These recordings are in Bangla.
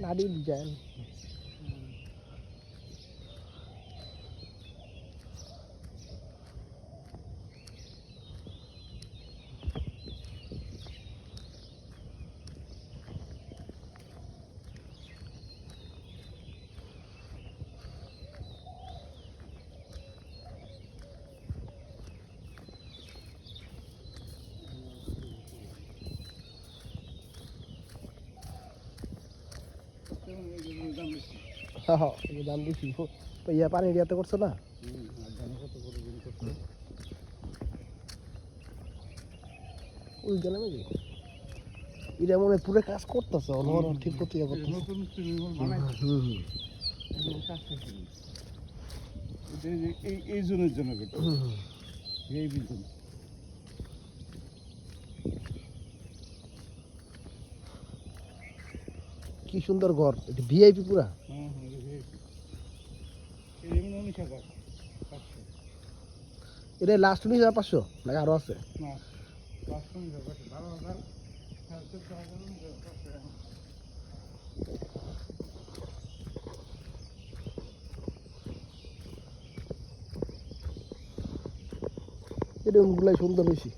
নারী ডিজাইন দাম বেশি ইয়া পানি দিয়াতে করছো না ওই গেলাম এটা মনে পুরো কাজ করতেছে ঠিক করতে এই জনের জন্য এই বিজন কি সুন্দর ঘর এটা ভিআইপি পুরা এটা লাস্ট 19,500 নাকি আরো আছে এটা গুলাই সুন্দর বেশি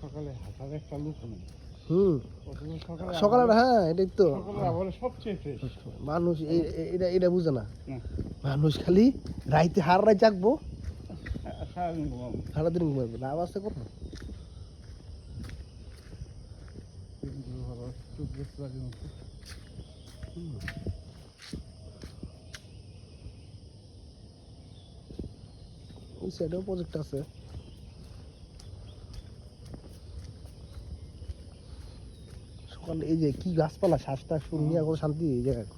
সকালে হাঁটার একটা লুক নেই সকালে হ্যাঁ এটাই তো সবচেয়ে ফ্রেশ মানুষ এটা বুঝে না মানুষ খালি রাইতে হার রাত জাগবো সারাদিন ঘুমাবো লাভ আছে কত ওই সাইডেও প্রজেক্ট আছে সকালে এই যে কি গাছপালা শ্বাসটা শুনিয়া কোনো শান্তি এই জায়গায়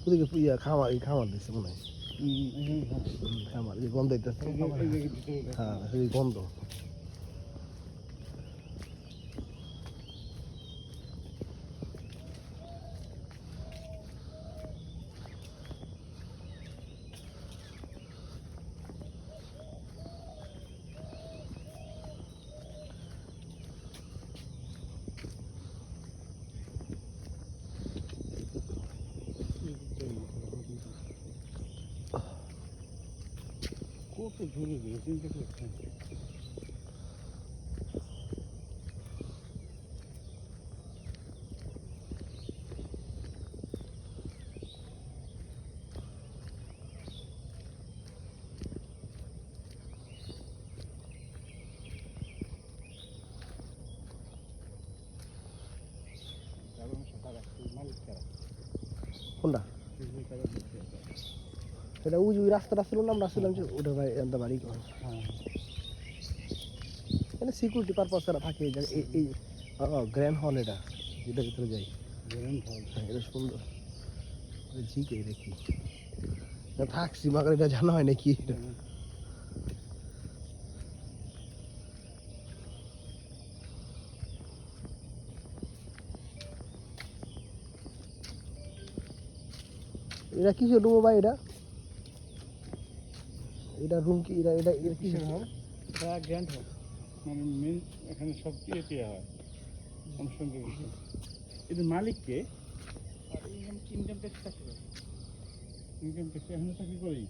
ওদিকে খামার দিচ্ছে মনে হয় খামার এই গন্ধ হইতেছে হ্যাঁ এই গন্ধ কত ঝুলে ঝুলে চিন্তা করছেন কোনটা এটা ওই রাস্তাটা ছিল না আমরা আসছিলাম যে ওটা বাড়ি মানে সিকিউরিটি পারপাস তারা থাকে এই গ্র্যান্ড হল এটা যেটার ভিতরে যাই গ্র্যান্ড হল এটা সুন্দর ঝিকে দেখি থাকছি মাগার এটা জানা হয় নাকি এটা কিসের রুম ভাই এটা রুম কি এটা কিসের হল এটা গ্র্যান্ড হল মানে মেন এখানে সব ইয়ে হয় অনুষ্ঠান এদের মালিককে ইনকাম ট্যাক্স এখানে চাকরি করি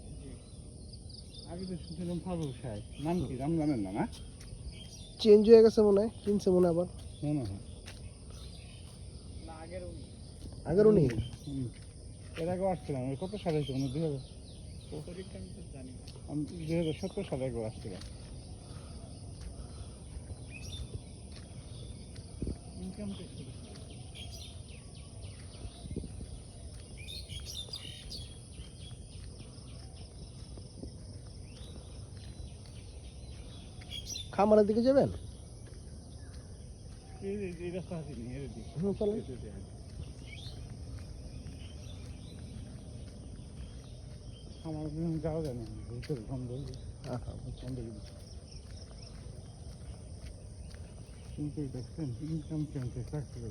আগে তো শুনছিলাম ফারুক সাহেব নাম কি নাম জানেন না চেঞ্জ হয়ে গেছে মনে হয় কিনছে মনে আবার মনে হয় না আগের উনি এর আগেও আসছিলাম কত সালে হয়েছে মানে 2017 সালে একবার আসছিলাম ইনকাম ট্যাক্স খামারের দিকে যাবেন এই রাস্তা আছে চলেন আমার যাওয়া যায় না, ভিতরে বন্ধ কিন্তু দেখছেন ইনকাম কেমতে চাকরি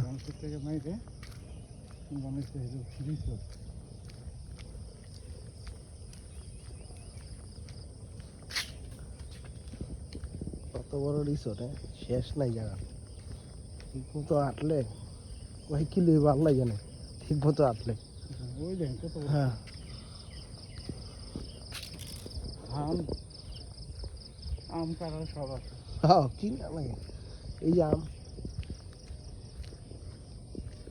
মানুষের থেকে মাইরে বানাইছে রিসোর্স। কত বড় রিসোর্ট, হ্যাঁ, শেষ নাই জায়গা। ঠিক মতো আটলে ওই কিলো আল্লাহ জানে, ঠিক মতো আটলে। ওই দেখেন কত বড় হ্যাঁ, ধান আম কাঁঠাল সব আছে। হ্যাঁ, কি না লাগে এই যে আম,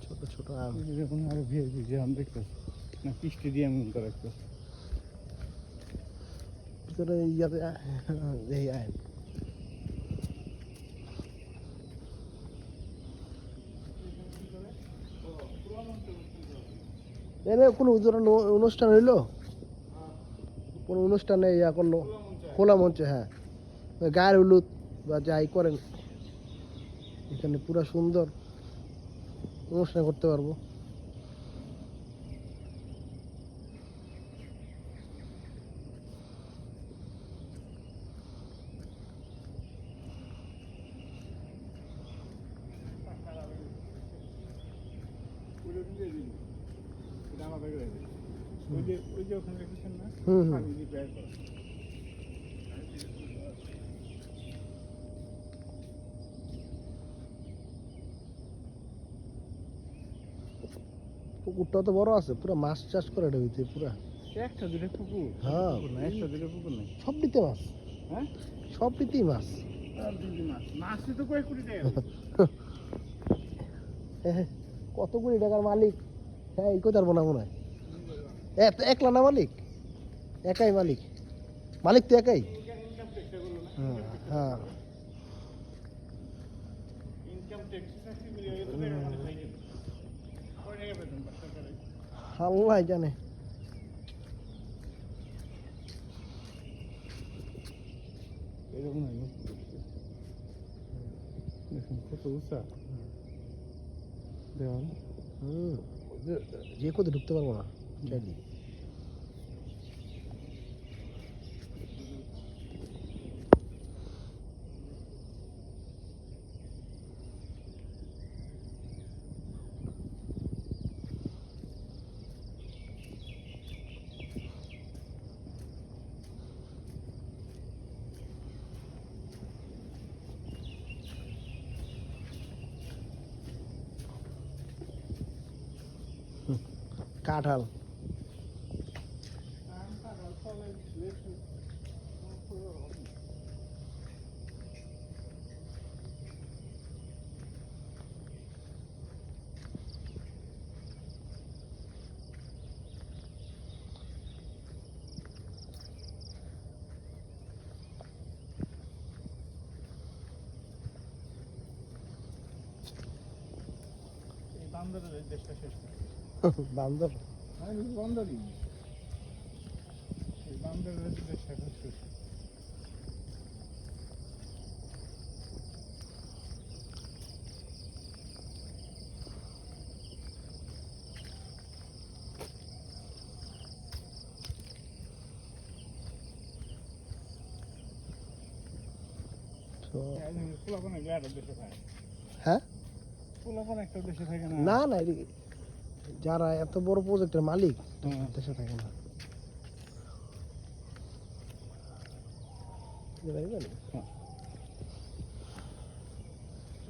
ছোট ছোট আম। এরকম আরো ভিআইপি যে আম দেখতেছি না, কিস্তি দিয়ে এমন করে রাখতেছে। ভিতরে ইয়াতে এই আম এনে কোনো অনুষ্ঠান হইলো, কোনো অনুষ্ঠানে ইয়া করলো খোলা মঞ্চে, হ্যাঁ, ওই গায়ের হলুদ বা যাই করেন এখানে পুরা সুন্দর অনুষ্ঠান করতে পারবো। ওই যে ওখানে রেখেছেন না, হুম, হুম। পানি দিয়ে বের করা। পুকুরটা তো বড় আছে, পুরো মাছ চাষ করে এটা হইতে পুরা। একটা দুটো পুকুর, হ্যাঁ। পুকুর না, একটা দুটো পুকুর নেই। সব দিতে মাছ, হ্যাঁ, সব দিতেই মাছ। আর দুটি মাছ, মাছই তো কয়েক কোটি টাকা। কত কোটি টাকার মালিক, হ্যাঁ, এই কথা মনে মনে হয় একলা না মালিক, একাই মালিক, মালিক তো একাই। ইনকাম ট্যাক্স এগুলো না, হ্যাঁ, হ্যাঁ, ইনকাম ট্যাক্স চাকরি মিলিয়ে এত টাকা মানে খাই গেল। কয় টাকা বেতন পায় সরকারে? আল্লাহ জানে। এরকম হয় না। দেখুন কত উঁচা দেওয়াল। হুম, যে কোথাও ঢুকতে পারবো না চাইলে। কাঁঠাল, বান্দরের দেশটা শেষ করে। বান্দর। আমি বান্দরই, এই বান্দরের দেশটা এখন শেষ। পোলাপান একটা দেশে থাকে, হ্যাঁ, পোলাপান একটা দেশে থাকে না। না না, যারা এত বড় প্রজেক্টের মালিক হ্যাঁ। দেশে থাকে না।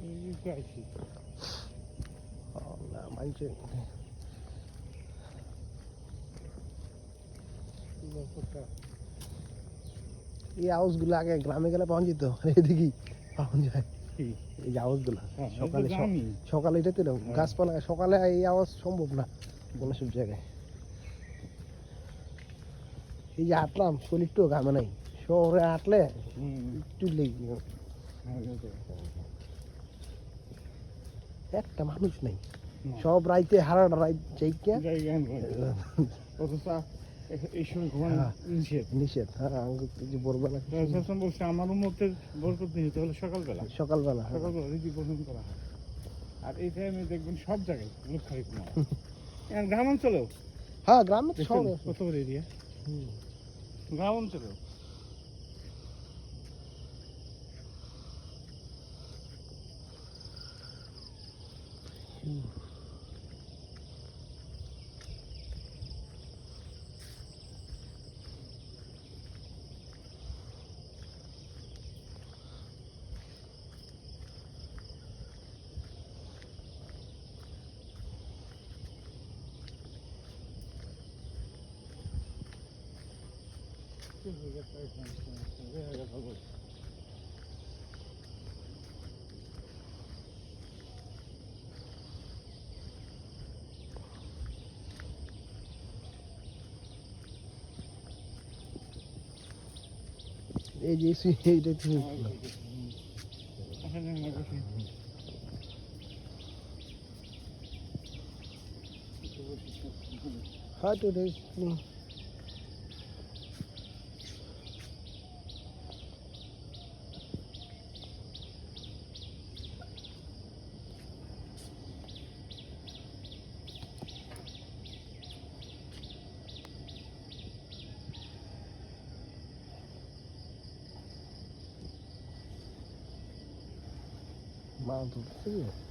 এই যে আইছি। না মানছে এই হাউস গুলো আগে গ্রামে গেলে পাওয়া যেত, এদিকে পাওয়া যায় কি? এই যে হাউস গুলা হ্যাঁ, সকালে এটা জানি। সকালে এটাতে না, হ্যাঁ। গাছপালা সকালে এই আওয়াজ সম্ভব না কোনো সব জায়গায়। এই যে হাঁটলাম শরীর একটু ঘামে নাই, শহরে হাঁটলে একটু লেগে একটা মানুষ নেই, সব রাইতে হারাটা রাইত যাইকা অথচ এই সময় ঘুমানো হ্যাঁ। নিষেধ। নিষেধ। হ্যাঁ, এই যে ভোরবেলা শাসন বলছে আমার মধ্যে বরকত নিতে হলে সকালবেলা, সকালবেলা, হ্যাঁ। সকালবেলা রীতি পোষণ করা হয়। আর এই টাইমে দেখবেন সব জায়গায় লোক খালি ঘুমায়। গ্রামাঞ্চলেও হ্যাঁ, গ্রামে তো শহরে কত বড় এরিয়া, গ্রাম অঞ্চলে এই যে এইটা তুমি হয়তো তুমি মাছ ধরতে